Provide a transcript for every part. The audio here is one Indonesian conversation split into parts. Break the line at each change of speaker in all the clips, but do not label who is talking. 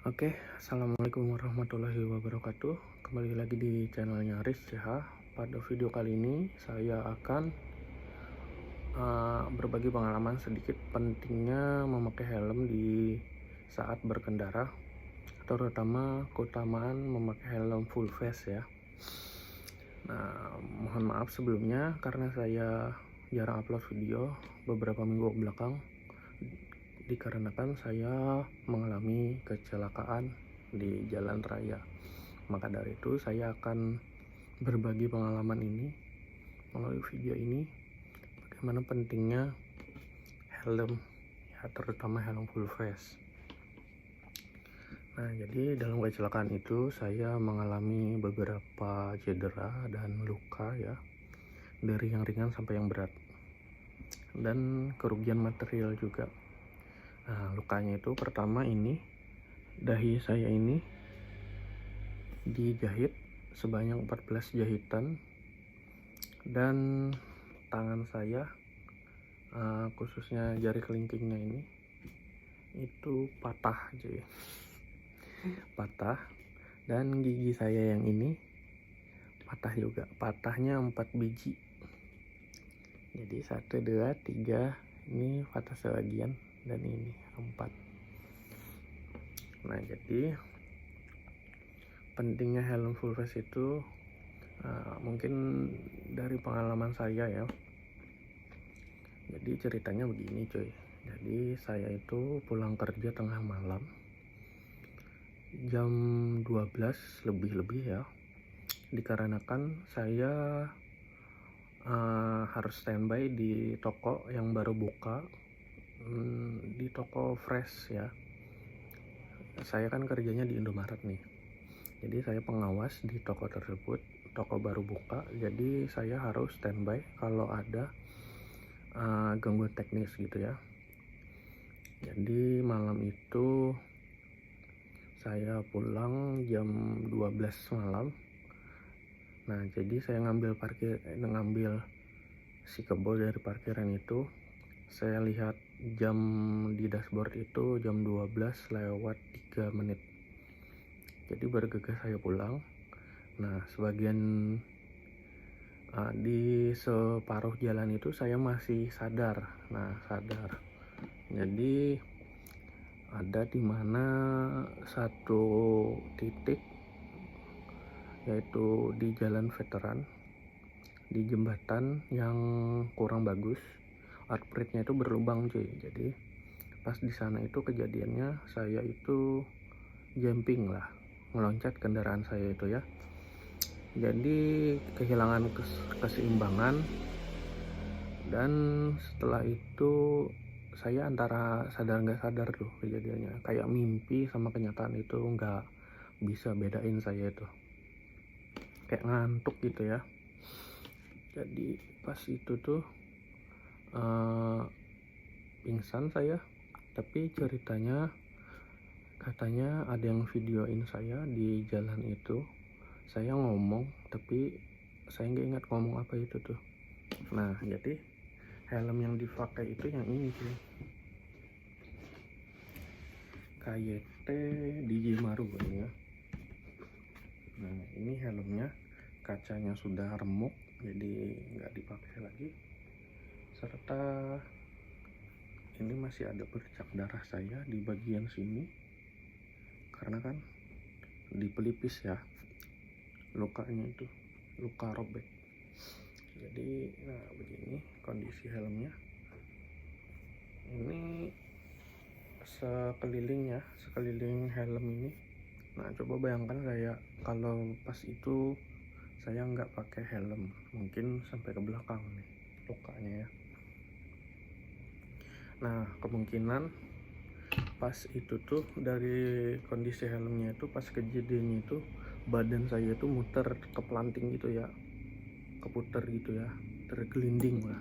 Oke, assalamualaikum warahmatullahi wabarakatuh. Kembali lagi di channelnya Riz CH. Pada video kali ini saya akan berbagi pengalaman sedikit pentingnya memakai helm di saat berkendara, terutama keutamaan memakai helm full face ya. Nah, mohon maaf sebelumnya karena saya jarang upload video beberapa minggu belakang, dikarenakan saya mengalami kecelakaan di jalan raya. Maka dari itu saya akan berbagi pengalaman ini melalui video ini, bagaimana pentingnya helm ya, terutama helm full face. Nah, jadi dalam kecelakaan itu saya mengalami beberapa cedera dan luka ya, dari yang ringan sampai yang berat, dan kerugian material juga. Nah, lukanya itu pertama ini, dahi saya ini dijahit sebanyak 14 jahitan, dan tangan saya khususnya jari kelingkingnya ini itu patah cuy. Patah, dan gigi saya yang ini patah juga, patahnya 4 biji. Jadi 1, 2, 3 ini patah sebagian, dan ini 4. Nah, jadi pentingnya helm full face itu mungkin dari pengalaman saya ya. Jadi ceritanya begini cuy. Jadi saya itu pulang kerja tengah malam jam 12 lebih ya, dikarenakan saya harus standby di toko yang baru buka, di toko fresh ya. Saya kan kerjanya di Indomaret nih, jadi saya pengawas di toko tersebut. Toko baru buka, jadi saya harus standby kalau ada gangguan teknis gitu ya. Jadi malam itu saya pulang jam 12 malam. Nah, jadi saya ngambil si kebo dari parkiran itu. Saya lihat jam di dashboard itu jam 12:03. Jadi bergegas saya pulang. Nah, sebagian di separuh jalan itu saya masih sadar. Jadi ada di mana satu titik, yaitu di jalan veteran, di jembatan yang kurang bagus, outbreak-nya itu berlubang cuy. Jadi pas di sana itu kejadiannya saya itu jumping lah, meloncat kendaraan saya itu ya. Jadi kehilangan keseimbangan, dan setelah itu saya antara sadar nggak sadar tuh kejadiannya, kayak mimpi sama kenyataan itu nggak bisa bedain saya itu, kayak ngantuk gitu ya. Jadi pas itu tuh pingsan saya, tapi ceritanya katanya ada yang videoin saya di jalan itu. Saya ngomong tapi saya nggak ingat ngomong apa itu tuh. Nah, jadi helm yang dipakai itu yang ini sih, KYT Digimaru ini ya. Nah, ini helmnya, kacanya sudah remuk, jadi nggak dipakai lagi. Serta ini masih ada bercak darah saya di bagian sini, karena kan di pelipis ya lukanya itu, luka robek. Jadi nah begini kondisi helmnya. Ini sekeliling helm ini. Nah, coba bayangkan saya kalau pas itu saya nggak pakai helm, mungkin sampai ke belakang nih lukanya ya. Nah, kemungkinan pas itu tuh dari kondisi helmnya itu, pas kejadiannya itu badan saya itu muter, keplanting gitu ya, keputer gitu ya, tergelinding lah.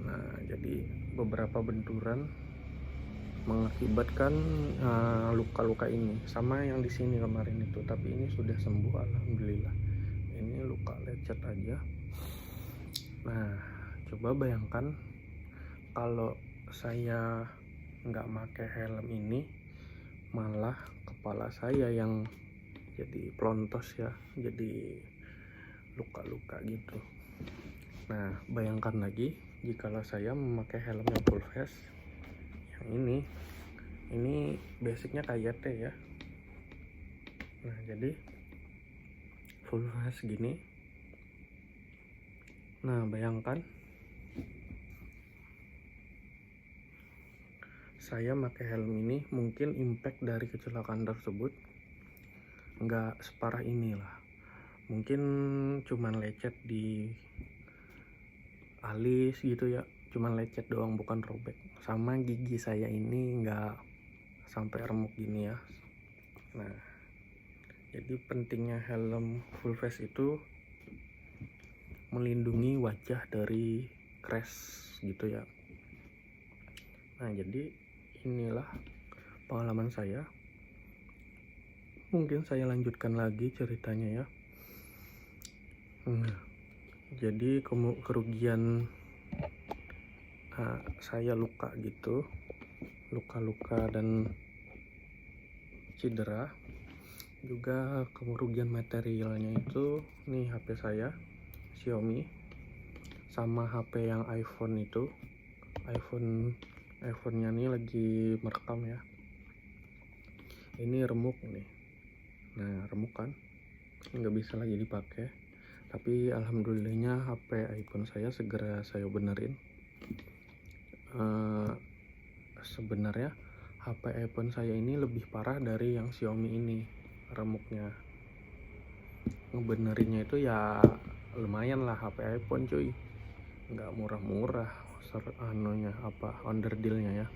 Nah, jadi beberapa benturan mengakibatkan luka-luka ini, sama yang di sini kemarin itu, tapi ini sudah sembuh alhamdulillah. Ini luka lecet aja. Nah, coba bayangkan kalau saya nggak pakai helm ini, malah kepala saya yang jadi pelontos ya, jadi luka-luka gitu. Nah, bayangkan lagi jikalau saya memakai helm yang full face yang ini basicnya KYT ya. Nah, jadi full face gini. Nah, bayangkan saya pakai helm ini, mungkin impact dari kecelakaan tersebut nggak separah inilah. Mungkin cuman lecet di alis gitu ya, cuman lecet doang, bukan robek. Sama gigi saya ini nggak sampai remuk gini ya. Nah, jadi pentingnya helm full face itu melindungi wajah dari crash gitu ya. Nah, jadi inilah pengalaman saya. Mungkin saya lanjutkan lagi ceritanya ya. Nah, jadi kerugian saya luka gitu, luka-luka dan cedera. Juga kerugian materialnya itu nih HP saya Xiaomi sama HP yang iPhone itu. iPhone-nya nih lagi merekam ya. Ini remuk nih. Nah, remuk kan, nggak bisa lagi dipakai. Tapi alhamdulillahnya HP iPhone saya segera saya benerin. Sebenarnya HP iPhone saya ini lebih parah dari yang Xiaomi ini remuknya. Ngebenerinnya itu ya lumayan lah, HP iPhone cuy, nggak murah-murah onderdilnya ya.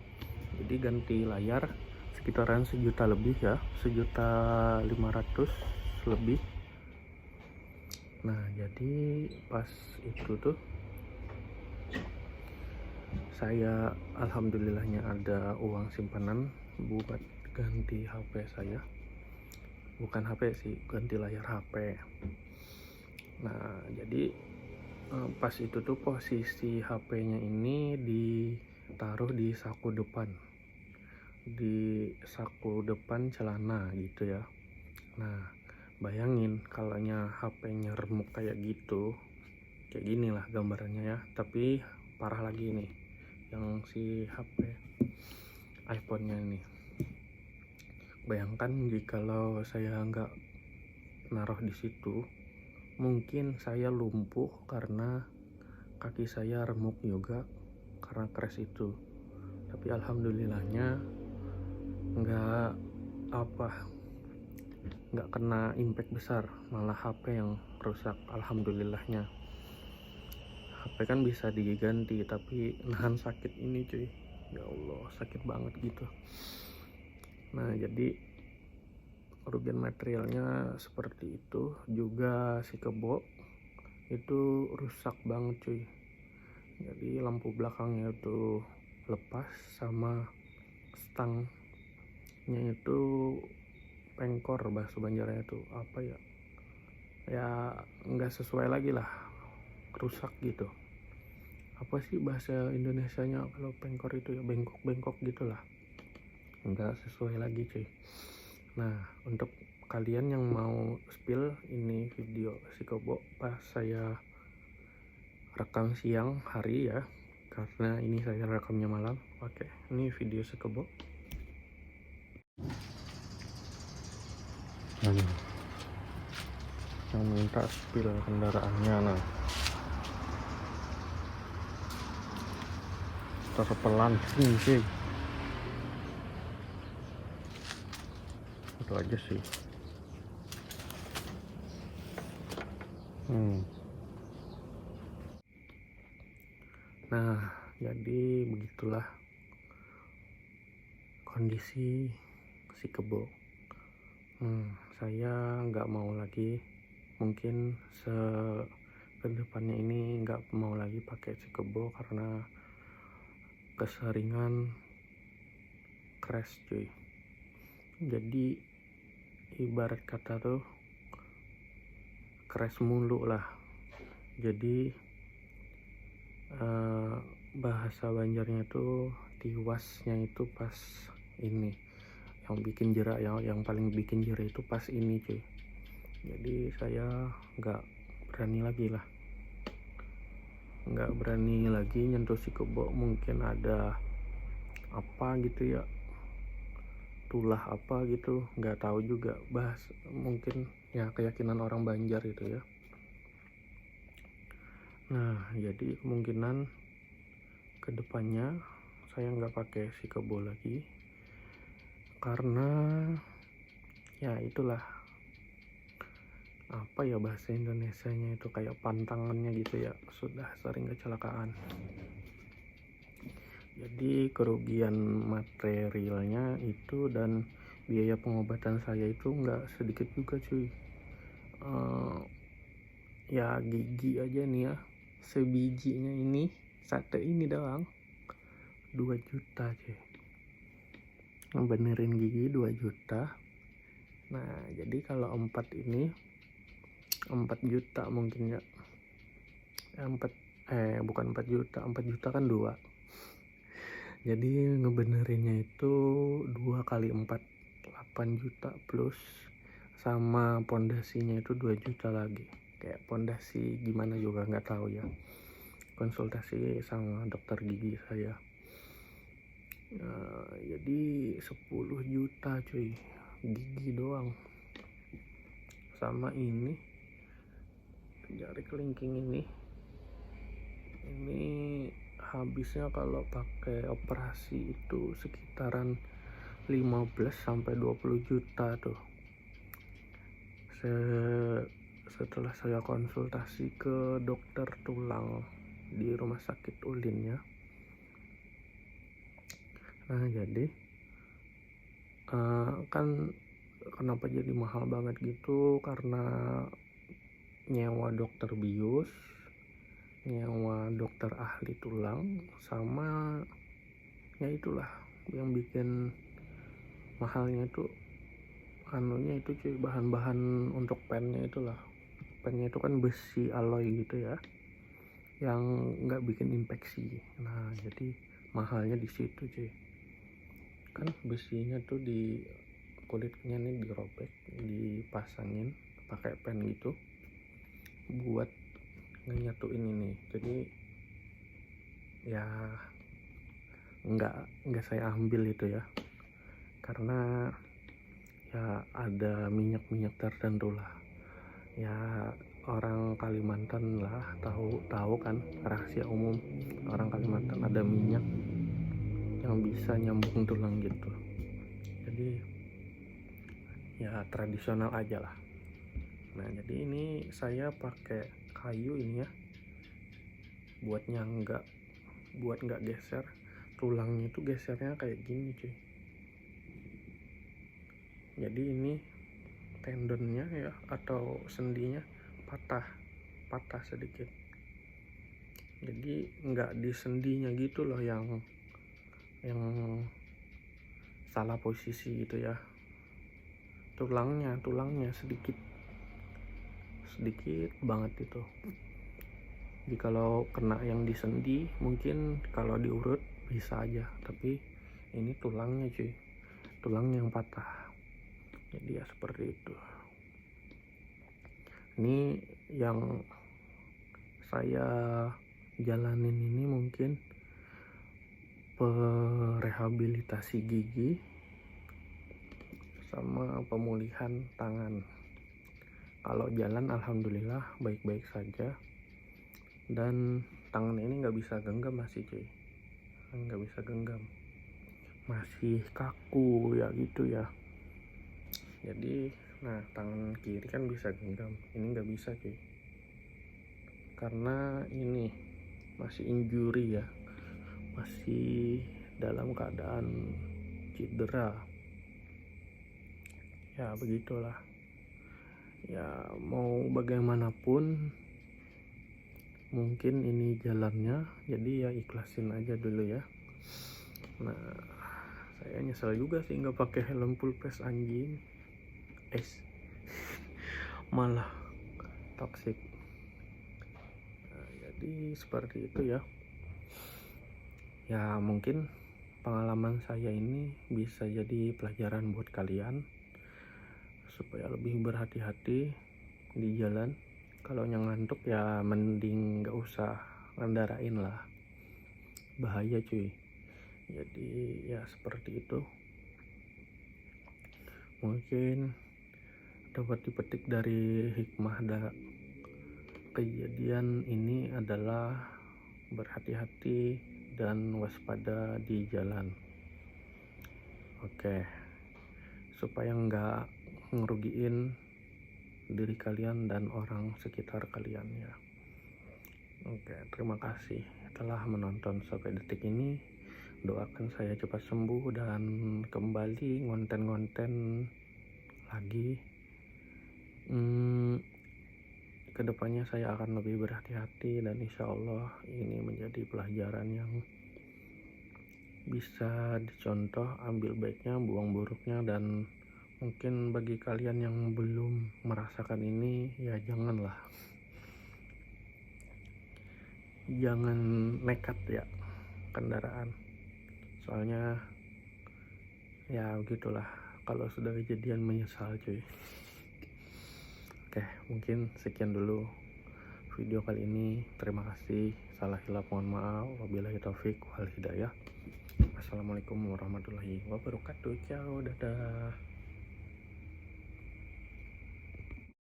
Jadi ganti layar sekitaran 1 juta lebih ya, 1.500.000 lebih. Nah, jadi pas itu tuh saya alhamdulillahnya ada uang simpanan buat ganti HP saya. Bukan HP sih, ganti layar HP. Nah, jadi pas itu tuh posisi HP-nya ini ditaruh di saku depan celana gitu ya. Nah, bayangin kalau HP-nya remuk kayak gitu, kayak gini lah gambarannya ya. Tapi parah lagi nih yang si HP iPhone-nya ini. Bayangkan jikalau saya nggak naruh di situ, mungkin saya lumpuh karena kaki saya remuk juga karena crash itu. Tapi alhamdulillahnya nggak kena impact besar, malah HP yang rusak. Alhamdulillahnya. HP kan bisa diganti, tapi nahan sakit ini cuy, ya Allah sakit banget gitu. Nah, jadi kerugian materialnya seperti itu. Juga si kebo itu rusak banget cuy. Jadi lampu belakangnya itu lepas, sama stangnya itu pengkor, bahasa Banjarnya itu apa ya, ya nggak sesuai lagi lah, rusak gitu. Apa sih bahasa Indonesianya kalau pengkor itu ya, bengkok-bengkok gitulah, nggak sesuai lagi cuy. Nah, untuk kalian yang mau spill ini video si kebo pas saya rekam siang hari ya, karena ini saya rekamnya malam. Oke, ini video si kebo. Yang minta spill kendaraannya, nah terpelan sih, itu aja sih. Nah, jadi begitulah kondisi si kebo. Saya nggak mau lagi, mungkin kedepannya ini nggak mau lagi pakai si kebo karena keseringan crash cuy. Jadi ibarat kata tuh crash mulu lah. Jadi bahasa Banjarnya tuh tiwasnya itu pas ini yang bikin jerak, yang paling bikin jerak itu pas ini cuy. Jadi saya nggak berani lagi nyentuh si kebo. Mungkin ada apa gitu ya, tulah apa gitu, nggak tahu juga, mungkin ya keyakinan orang Banjar itu ya. Nah jadi kemungkinan kedepannya saya nggak pakai si kebo lagi, karena ya itulah, apa ya bahasa Indonesianya itu, kayak pantangannya gitu ya, sudah sering kecelakaan. Jadi kerugian materialnya itu dan biaya pengobatan saya itu nggak sedikit juga cuy. Ya gigi aja nih ya, sebijinya ini, sate ini doang 2 juta cuy. Benerin gigi 2 juta. Nah jadi kalau 4 ini 4 juta mungkin ya. Bukan 4 juta, 4 juta kan 2. Jadi ngebenerinnya itu 2 kali 4, 8 juta plus sama pondasinya itu 2 juta lagi. Kayak pondasi gimana juga nggak tahu ya. Konsultasi sama dokter gigi saya. Jadi 10 juta cuy, gigi doang. Sama ini jari kelingking ini habisnya kalau pakai operasi itu sekitaran 15-20 juta tuh. Setelah saya konsultasi ke dokter tulang di rumah sakit Ulin ya. Nah jadi kan kenapa jadi mahal banget gitu, karena nyewa dokter bius, nyewa dokter ahli tulang, sama ya itulah yang bikin mahalnya itu anunya itu cuy, bahan-bahan untuk pennya itulah. Pennya itu kan besi alloy gitu ya, yang nggak bikin infeksi. Nah jadi mahalnya di situ cuy. Kan besinya tuh di kulitnya nih dirobek, dipasangin pakai pen gitu buat nyatuin ini. Jadi ya nggak saya ambil itu ya, karena ya ada minyak tertentu lah ya. Orang Kalimantan lah tahu kan, rahasia umum, orang Kalimantan ada minyak yang bisa nyambung tulang gitu. Jadi ya tradisional aja lah. Nah jadi ini saya pakai kayu ini ya, buat nggak geser. Tulangnya itu gesernya kayak gini cuy. Jadi ini tendonnya ya, atau sendinya patah sedikit. Jadi nggak di sendinya gitu loh yang salah posisi gitu ya. Tulangnya sedikit banget itu. Jadi kalau kena yang di sendi mungkin kalau diurut bisa aja, tapi ini tulangnya cuy, tulang yang patah. Jadi ya seperti itu. Ini yang saya jalanin ini mungkin rehabilitasi gigi sama pemulihan tangan. Kalau jalan alhamdulillah baik-baik saja, dan tangan ini nggak bisa genggam masih cuy, masih kaku ya gitu ya. Jadi nah tangan kiri kan bisa genggam, ini nggak bisa cuy, karena ini masih injury ya, masih dalam keadaan cedera ya. Begitulah ya, mau bagaimanapun mungkin ini jalannya, jadi ya ikhlasin aja dulu ya. Nah saya nyesel juga sih nggak pakai helm full face anjing, malah toxic. Nah, jadi seperti itu ya. Ya mungkin pengalaman saya ini bisa jadi pelajaran buat kalian supaya lebih berhati-hati di jalan. Kalau yang ngantuk ya mending gak usah ngendarain lah, bahaya cuy. Jadi ya seperti itu, mungkin dapat dipetik dari hikmah kejadian ini adalah berhati-hati dan waspada di jalan. Oke, supaya nggak ngerugiin diri kalian dan orang sekitar kalian ya. Oke, terima kasih telah menonton sampai detik ini. Doakan saya cepat sembuh dan kembali ngonten-ngonten lagi. Kedepannya saya akan lebih berhati-hati dan insya Allah ini menjadi pelajaran yang bisa dicontoh, ambil baiknya, buang buruknya. Dan mungkin bagi kalian yang belum merasakan ini ya jangan nekat ya kendaraan, soalnya ya begitulah, kalau sudah kejadian menyesal cuy. Oke, mungkin sekian dulu video kali ini. Terima kasih, salah hilap mohon maaf, wabillahi taufik wal hidayah. Assalamualaikum warahmatullahi wabarakatuh. Ciao, dadah.